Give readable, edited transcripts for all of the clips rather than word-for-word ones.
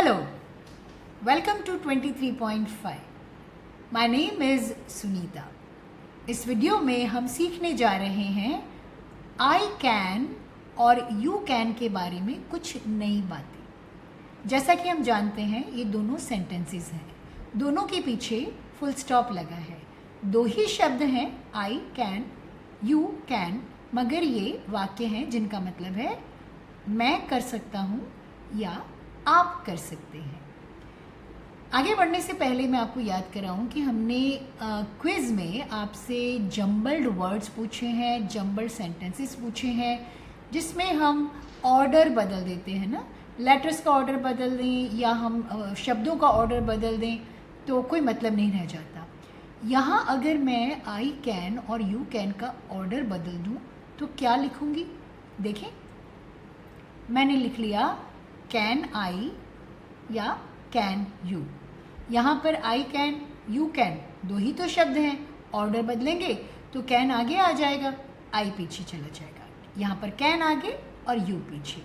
Hello, welcome to 23.5. My name is Sunita. इस video में हम सीखने जा रहे हैं आई कैन और यू कैन के बारे में कुछ नई बातें। जैसा कि हम जानते हैं ये दोनों सेंटेंसेस हैं, दोनों के पीछे फुल स्टॉप लगा है। दो ही शब्द हैं, आई कैन, यू कैन, मगर ये वाक्य हैं जिनका मतलब है मैं कर सकता हूँ या आप कर सकते हैं। आगे बढ़ने से पहले मैं आपको याद कराऊं कि हमने क्विज़ में आपसे जम्बल्ड वर्ड्स पूछे हैं, जम्बल्ड सेंटेंसेस पूछे हैं, जिसमें हम ऑर्डर बदल देते हैं ना, लेटर्स का ऑर्डर बदल दें या हम शब्दों का ऑर्डर बदल दें तो कोई मतलब नहीं रह जाता। यहाँ अगर मैं आई कैन और यू कैन का ऑर्डर बदल दूँ तो क्या लिखूँगी? देखें, मैंने लिख लिया कैन आई या कैन यू। यहाँ पर आई कैन, यू कैन दो ही तो शब्द हैं, ऑर्डर बदलेंगे तो कैन आगे आ जाएगा, आई पीछे चला जाएगा। यहाँ पर कैन आगे और यू पीछे,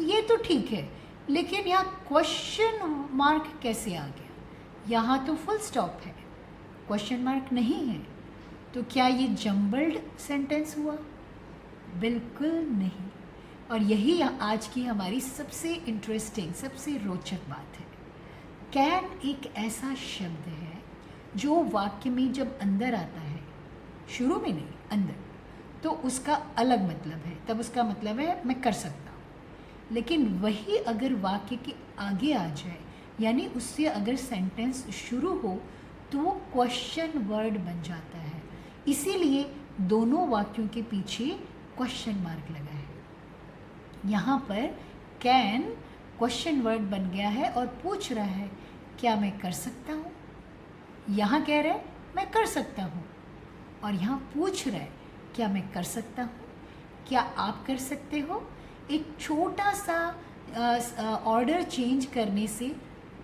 ये तो ठीक है, लेकिन यहाँ क्वेश्चन मार्क कैसे आ गया? यहाँ तो फुल स्टॉप है, क्वेश्चन मार्क नहीं है, तो क्या ये जम्बल्ड सेंटेंस हुआ? बिल्कुल नहीं। और यही आज की हमारी सबसे इंटरेस्टिंग, सबसे रोचक बात है। कैन एक ऐसा शब्द है जो वाक्य में जब अंदर आता है, शुरू में नहीं अंदर, तो उसका अलग मतलब है, तब उसका मतलब है मैं कर सकता हूँ। लेकिन वही अगर वाक्य के आगे आ जाए, यानी उससे अगर सेंटेंस शुरू हो, तो वो क्वेश्चन वर्ड बन जाता है। इसीलिए दोनों वाक्यों के पीछे क्वेश्चन मार्क लगा है। यहाँ पर कैन क्वेश्चन वर्ड बन गया है और पूछ रहा है क्या मैं कर सकता हूँ? यहाँ कह रहा है मैं कर सकता हूँ, और यहाँ पूछ रहा है क्या मैं कर सकता हूँ? क्या आप कर सकते हो? एक छोटा सा ऑर्डर चेंज करने से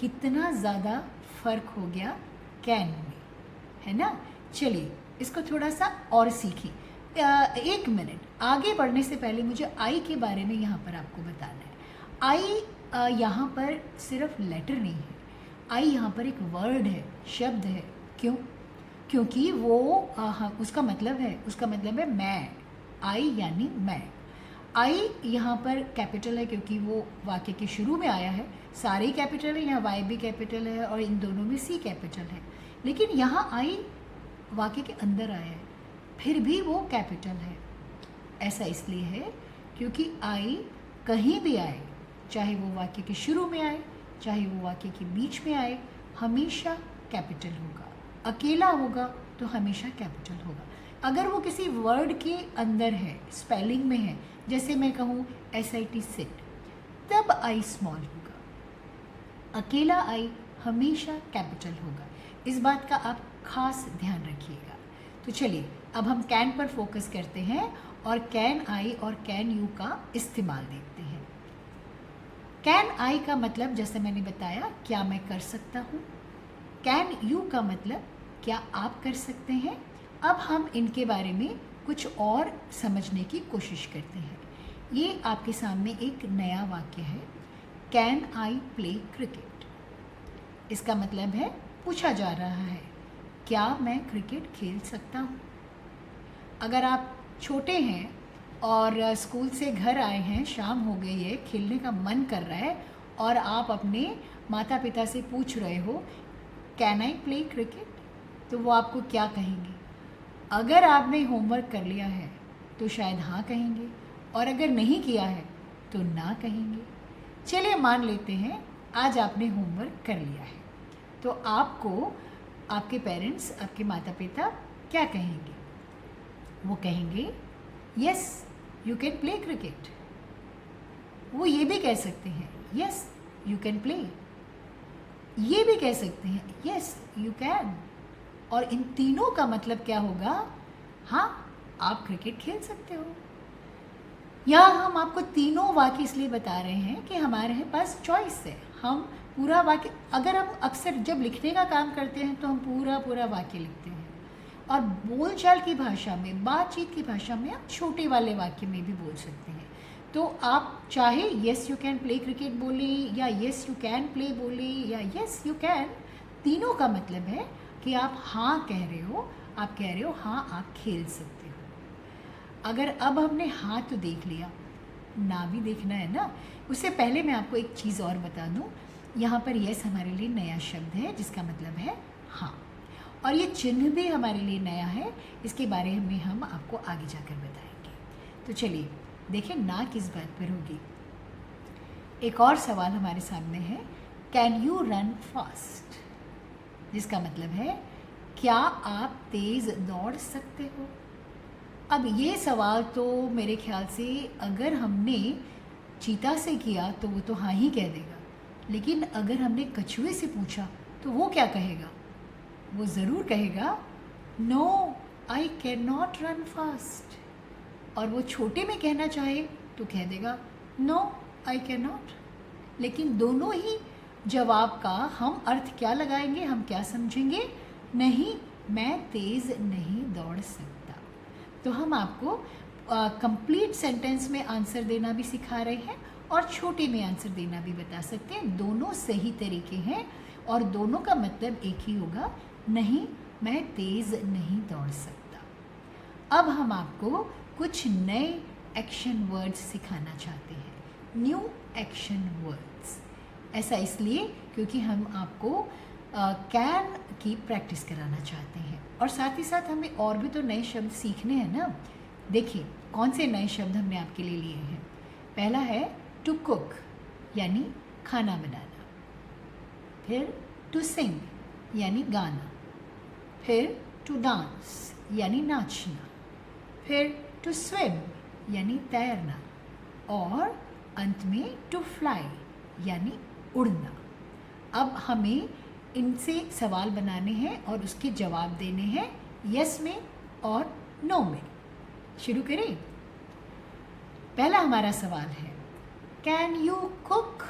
कितना ज़्यादा फ़र्क हो गया कैन में, है ना? चलिए इसको थोड़ा सा और सीखिए। एक मिनट आगे बढ़ने से पहले मुझे आई के बारे में यहाँ पर आपको बताना है। आई यहाँ पर सिर्फ लेटर नहीं है, आई यहाँ पर एक वर्ड है, शब्द है। क्यों? क्योंकि वो उसका मतलब है मैं। आई यानी मैं। आई यहाँ पर कैपिटल है क्योंकि वो वाक्य के शुरू में आया है। सारे कैपिटल है, यहाँ वाई भी कैपिटल है और इन दोनों में सी कैपिटल है। लेकिन यहाँ आई वाक्य के अंदर आया है, फिर भी वो कैपिटल है। ऐसा इसलिए है क्योंकि आई कहीं भी आए, चाहे वो वाक्य के शुरू में आए, चाहे वो वाक्य के बीच में आए, हमेशा कैपिटल होगा। अकेला होगा तो हमेशा कैपिटल होगा। अगर वो किसी वर्ड के अंदर है, स्पेलिंग में है, जैसे मैं कहूँ SIT सिट, तब आई स्मॉल होगा। अकेला आई हमेशा कैपिटल होगा। इस बात का आप खास ध्यान रखिएगा। तो चलिए अब हम कैन पर फोकस करते हैं और कैन आई और कैन यू का इस्तेमाल देखते हैं। कैन आई का मतलब जैसे मैंने बताया, क्या मैं कर सकता हूँ। कैन यू का मतलब क्या आप कर सकते हैं। अब हम इनके बारे में कुछ और समझने की कोशिश करते हैं। ये आपके सामने एक नया वाक्य है, कैन आई प्ले क्रिकेट। इसका मतलब है पूछा जा रहा है क्या मैं क्रिकेट खेल सकता हूँ। अगर आप छोटे हैं और स्कूल से घर आए हैं, शाम हो गई है, खेलने का मन कर रहा है और आप अपने माता पिता से पूछ रहे हो कैन आई प्ले क्रिकेट, तो वो आपको क्या कहेंगे? अगर आपने होमवर्क कर लिया है तो शायद हाँ कहेंगे, और अगर नहीं किया है तो ना कहेंगे। चलिए मान लेते हैं आज आपने होमवर्क कर लिया है, तो आपको आपके पेरेंट्स, आपके माता पिता क्या कहेंगे? वो कहेंगे yes you can play cricket. वो ये भी कह सकते हैं यस यू कैन प्ले, ये भी कह सकते हैं यस यू कैन। और इन तीनों का मतलब क्या होगा? हाँ, आप क्रिकेट खेल सकते हो। यहाँ हम आपको तीनों वाक्य इसलिए बता रहे हैं कि हमारे पास चॉइस है। हम पूरा वाक्य, अगर हम अक्सर जब लिखने का काम करते हैं तो हम पूरा वाक्य लिखते हैं, और बोलचाल की भाषा में, बातचीत की भाषा में आप छोटे वाले वाक्य में भी बोल सकते हैं। तो आप चाहे yes you can play cricket बोलें या येस यू कैन प्ले बोलें या येस यू कैन, तीनों का मतलब है कि आप हाँ कह रहे हो, आप कह रहे हो हाँ आप खेल सकते हो। अगर अब हमने हाँ तो देख लिया, ना भी देखना है ना। उससे पहले मैं आपको एक चीज़ और बता दूँ, यहाँ पर येस हमारे लिए नया शब्द है जिसका मतलब है हाँ, और ये चिन्ह भी हमारे लिए नया है, इसके बारे में हम आपको आगे जाकर बताएंगे। तो चलिए देखें ना किस बात पर होगी। एक और सवाल हमारे सामने है, कैन यू रन फास्ट, जिसका मतलब है क्या आप तेज़ दौड़ सकते हो। अब ये सवाल तो मेरे ख्याल से अगर हमने चीता से किया तो वो तो हाँ ही कह देगा, लेकिन अगर हमने कछुए से पूछा तो वो क्या कहेगा, वो ज़रूर कहेगा no I can not run fast. और वो छोटे में कहना चाहे तो कह देगा नो आई कैन नॉट। लेकिन दोनों ही जवाब का हम अर्थ क्या लगाएंगे, हम क्या समझेंगे, नहीं मैं तेज़ नहीं दौड़ सकता। तो हम आपको कंप्लीट सेंटेंस में आंसर देना भी सिखा रहे हैं और छोटे में आंसर देना भी बता सकते हैं। दोनों सही तरीके हैं और दोनों का मतलब एक ही होगा, नहीं मैं तेज़ नहीं दौड़ सकता। अब हम आपको कुछ नए एक्शन वर्ड्स सिखाना चाहते हैं, न्यू एक्शन वर्ड्स। ऐसा इसलिए क्योंकि हम आपको कैन की प्रैक्टिस कराना चाहते हैं और साथ ही साथ हमें और भी तो नए शब्द सीखने हैं ना। देखिए कौन से नए शब्द हमने आपके लिए लिए हैं। पहला है टू कुक यानी खाना बनाना, फिर टू सिंग यानी गाना, फिर टू डांस यानी नाचना, फिर टू स्विम यानी तैरना और अंत में टू फ्लाई यानी उड़ना। अब हमें इनसे सवाल बनाने हैं और उसके जवाब देने हैं यस में और नो में। शुरू करें। पहला हमारा सवाल है कैन यू कुक।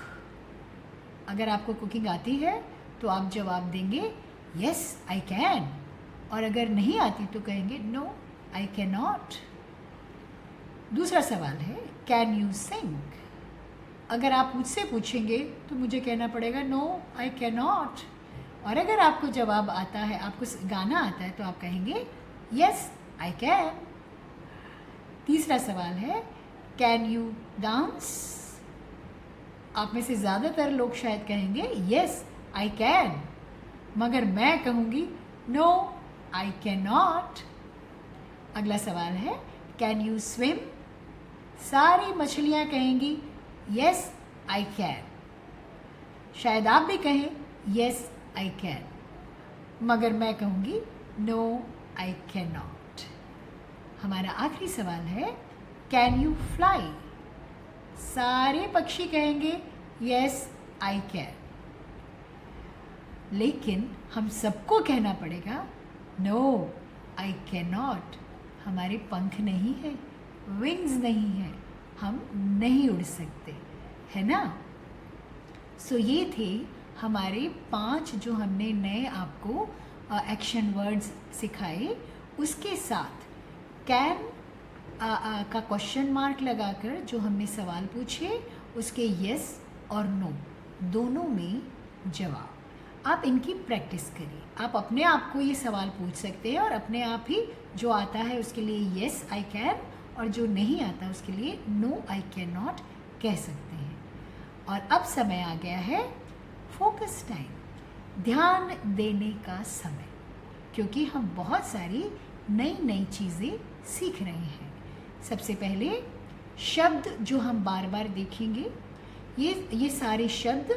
अगर आपको कुकिंग आती है तो आप जवाब देंगे यस आई कैन, और अगर नहीं आती तो कहेंगे नो आई कैन नॉट। दूसरा सवाल है कैन यू सिंग। अगर आप मुझसे पूछेंगे तो मुझे कहना पड़ेगा नो आई कैन नॉट, और अगर आपको जवाब आता है, आपको गाना आता है तो आप कहेंगे यस आई कैन। तीसरा सवाल है कैन यू डांस। आप में से ज़्यादातर लोग शायद कहेंगे यस आई कैन, मगर मैं कहूँगी नो आई कैन नॉट। अगला सवाल है कैन यू स्विम। सारी मछलियाँ कहेंगी यस आई कैन। शायद आप भी कहें यस आई कैन, मगर मैं कहूँगी नो आई कैन नॉट। हमारा आखिरी सवाल है कैन यू फ्लाई। सारे पक्षी कहेंगे यस आई कैन, लेकिन हम सबको कहना पड़ेगा नो आई कैन नॉट। हमारे पंख नहीं है, विंग्स नहीं है, हम नहीं उड़ सकते, है ना। सो ये थे हमारे 5 जो हमने नए आपको एक्शन वर्ड्स सिखाए। उसके साथ कैन का क्वेश्चन मार्क लगाकर जो हमने सवाल पूछे उसके यस और नो दोनों में जवाब। आप इनकी प्रैक्टिस करिए। आप अपने आप को ये सवाल पूछ सकते हैं और अपने आप ही जो आता है उसके लिए यस आई कैन और जो नहीं आता उसके लिए नो आई कैन नॉट कह सकते हैं। और अब समय आ गया है फोकस टाइम, ध्यान देने का समय, क्योंकि हम बहुत सारी नई नई चीज़ें सीख रहे हैं। सबसे पहले शब्द जो हम बार बार देखेंगे, ये सारे शब्द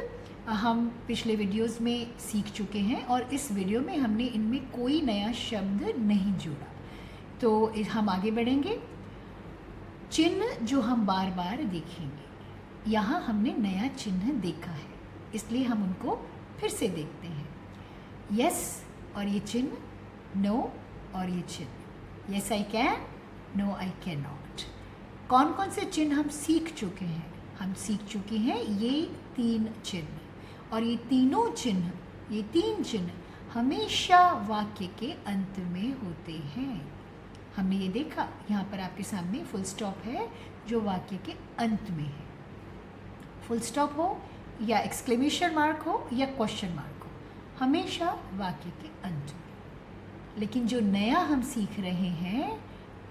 हम पिछले वीडियोस में सीख चुके हैं और इस वीडियो में हमने इनमें कोई नया शब्द नहीं जोड़ा। तो हम आगे बढ़ेंगे। चिन्ह जो हम बार बार देखेंगे, यहाँ हमने नया चिन्ह देखा है इसलिए हम उनको फिर से देखते हैं। यस और ये चिन्ह, नो और ये चिन्ह, yes I can, no I can not. कौन कौन से चिन्ह हम सीख चुके हैं? हम सीख चुके हैं ये 3 चिन्ह, और ये तीनों चिन्ह, ये 3 चिन्ह हमेशा वाक्य के अंत में होते हैं। हमने ये देखा, यहाँ पर आपके सामने फुल स्टॉप है जो वाक्य के अंत में है। फुल स्टॉप हो या एक्सक्लेमेशन मार्क हो या क्वेश्चन मार्क हो, हमेशा वाक्य के अंत में। लेकिन जो नया हम सीख रहे हैं,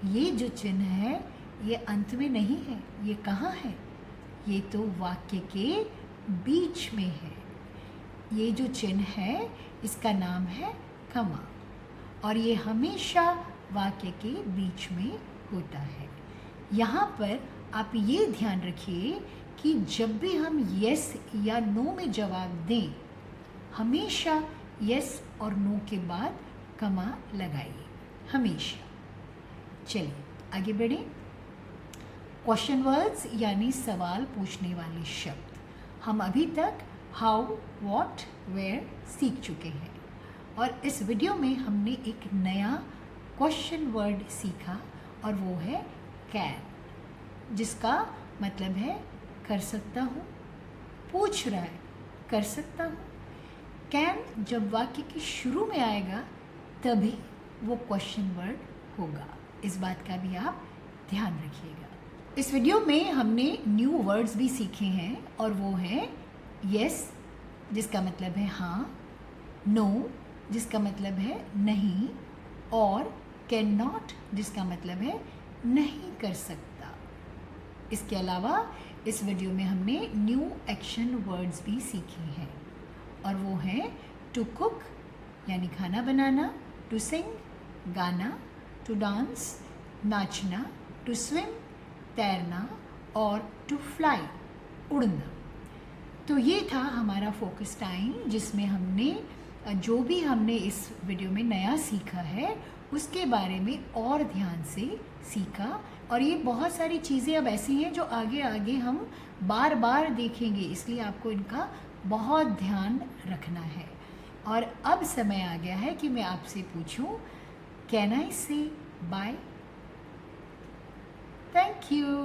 ये जो चिन्ह है ये अंत में नहीं है। ये कहाँ है? ये तो वाक्य के बीच में है। ये जो चिन्ह है इसका नाम है कमा, और ये हमेशा वाक्य के बीच में होता है। यहाँ पर आप ये ध्यान रखिए कि जब भी हम यस या नो में जवाब दें, हमेशा यस और नो के बाद कमा लगाइए, हमेशा। चलिए आगे बढ़ें। क्वेश्चन वर्ड्स यानी सवाल पूछने वाले शब्द। हम अभी तक हाउ, व्हाट, वेयर सीख चुके हैं, और इस वीडियो में हमने एक नया क्वेश्चन वर्ड सीखा, और वो है कैन, जिसका मतलब है कर सकता हूँ। पूछ रहा है, कर सकता हूँ। कैन जब वाक्य के शुरू में आएगा तभी वो क्वेश्चन वर्ड होगा। इस बात का भी आप ध्यान रखिएगा। इस वीडियो में हमने न्यू वर्ड्स भी सीखे हैं, और वो है यस, जिसका मतलब है हाँ, नो, जिसका मतलब है नहीं, और कैन नॉट, जिसका मतलब है नहीं कर सकता। इसके अलावा इस वीडियो में हमने न्यू एक्शन वर्ड्स भी सीखे हैं, और वो हैं टू कुक यानी खाना बनाना, टू सिंग गाना, टू डांस नाचना, टू स्विम तैरना, और टू फ्लाई उड़ना। तो ये था हमारा फोकस टाइम, जिसमें हमने जो भी हमने इस वीडियो में नया सीखा है उसके बारे में और ध्यान से सीखा। और ये बहुत सारी चीज़ें अब ऐसी हैं जो आगे आगे हम बार बार देखेंगे, इसलिए आपको इनका बहुत ध्यान रखना है। और अब समय आ गया है कि मैं आपसे पूछूं, कैन आई से बाय? Thank you.